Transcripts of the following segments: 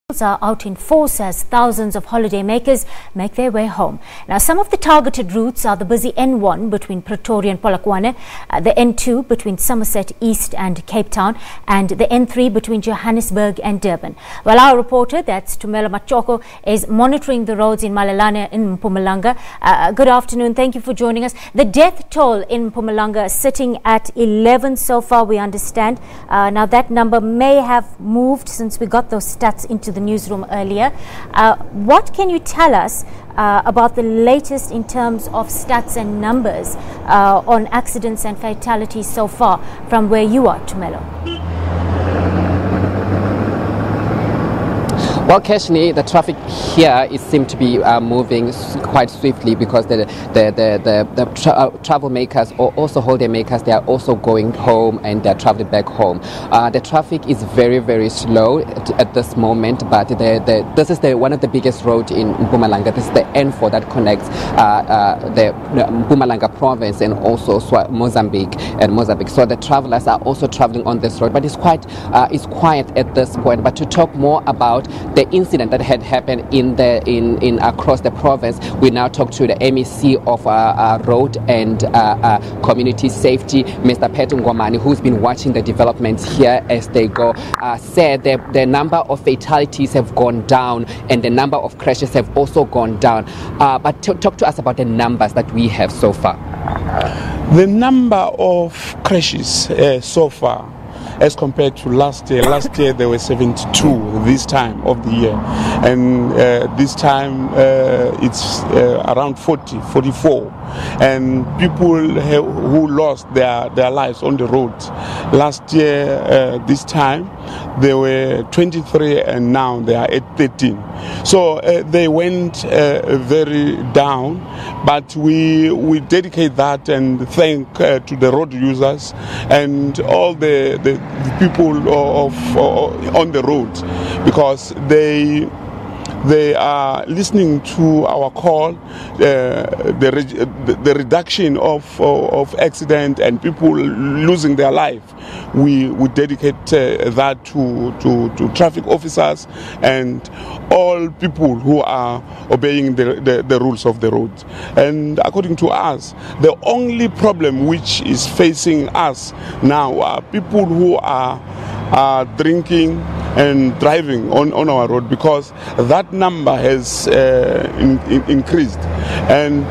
Are out in force as thousands of holidaymakers make their way home. Now, some of the targeted routes are the busy N1 between Pretoria and Polokwane, the N2 between Somerset East and Cape Town, and the N3 between Johannesburg and Durban. Well, our reporter, that's Tumelo Machogo, is monitoring the roads in Malelane in Mpumalanga. Good afternoon. Thank you for joining us. The death toll in Mpumalanga is sitting at 11 so far, we understand. Now, that number may have moved since we got those stats into the newsroom earlier. What can you tell us about the latest in terms of stats and numbers on accidents and fatalities so far from where you are, Tumelo? Well, Keshni, the traffic here seems to be moving quite swiftly because the travel makers or also holiday makers, they are also going home and they are traveling back home. The traffic is very, very slow at this moment, but this is one of the biggest roads in Mpumalanga. This is the N4 that connects the Mpumalanga province and also Mozambique. So the travelers are also traveling on this road, but it's quiet at this point. But to talk more about the incident that had happened in across the province, we now talk to the MEC of Road and Community Safety, Mr. Pet Ngwamani, who's been watching the developments here as they go. Said the number of fatalities have gone down and the number of crashes have also gone down. But talk to us about the numbers that we have so far. The number of crashes so far, as compared to last year. Last year there were 72 this time of the year, and this time it's around 44, and people who lost their lives on the road. Last year this time there were 23 and now they are at 13. So they went very down, but we dedicate that and thank to the road users and all the people on the road, because they are listening to our call, the reduction of accident and people losing their life. We dedicate that to traffic officers and all people who are obeying the rules of the road. And according to us, the only problem which is facing us now are people who are drinking and driving on our road, because that number has increased, and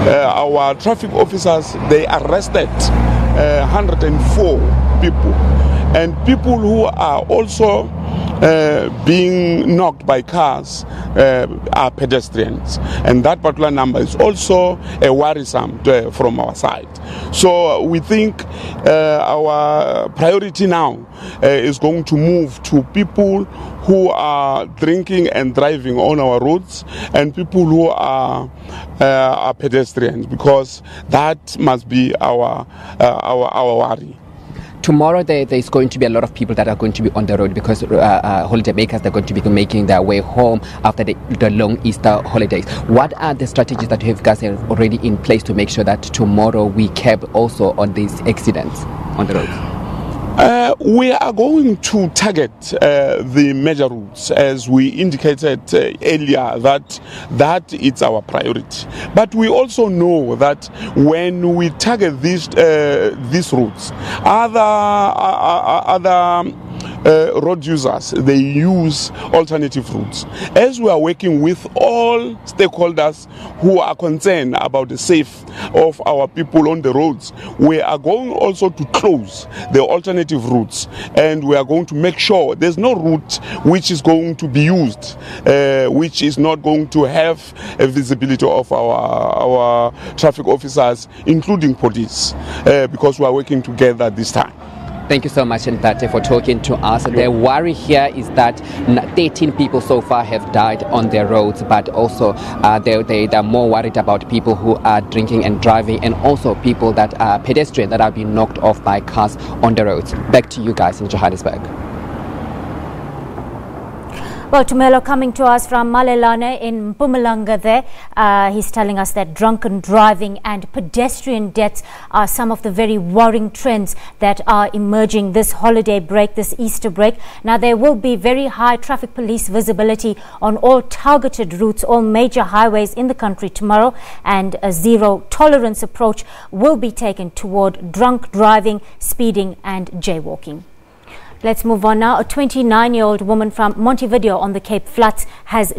our traffic officers, they arrested 104 people, and people who are also being knocked by cars are pedestrians, and that particular number is also worrisome from our side. So we think our priority now is going to move to people who are drinking and driving on our roads and people who are pedestrians, because that must be our worry. Tomorrow there's going to be a lot of people that are going to be on the road because holiday makers, they're going to be making their way home after the long Easter holidays. What are the strategies that you guys have already in place to make sure that tomorrow we cap also on these accidents on the roads? We are going to target the major routes, as we indicated earlier, that it's our priority. But we also know that when we target these routes, other road users, they use alternative routes. As we are working with all stakeholders who are concerned about the safety of our people on the roads, we are going also to close the alternative routes, and we are going to make sure there's no route which is going to be used which is not going to have a visibility of our traffic officers, including police, because we are working together this time. Thank you so much, Ntate, for talking to us. The worry here is that 13 people so far have died on their roads, but also they are more worried about people who are drinking and driving, and also people that are pedestrians that are being knocked off by cars on the roads. Back to you guys in Johannesburg. Well, Tumelo coming to us from Malelane in Mpumalanga there. He's telling us that drunken driving and pedestrian deaths are some of the very worrying trends that are emerging this holiday break, this Easter break. Now, there will be very high traffic police visibility on all targeted routes, all major highways in the country tomorrow, and a zero tolerance approach will be taken toward drunk driving, speeding and jaywalking. Let's move on now. A 29-year-old woman from Montevideo on the Cape Flats has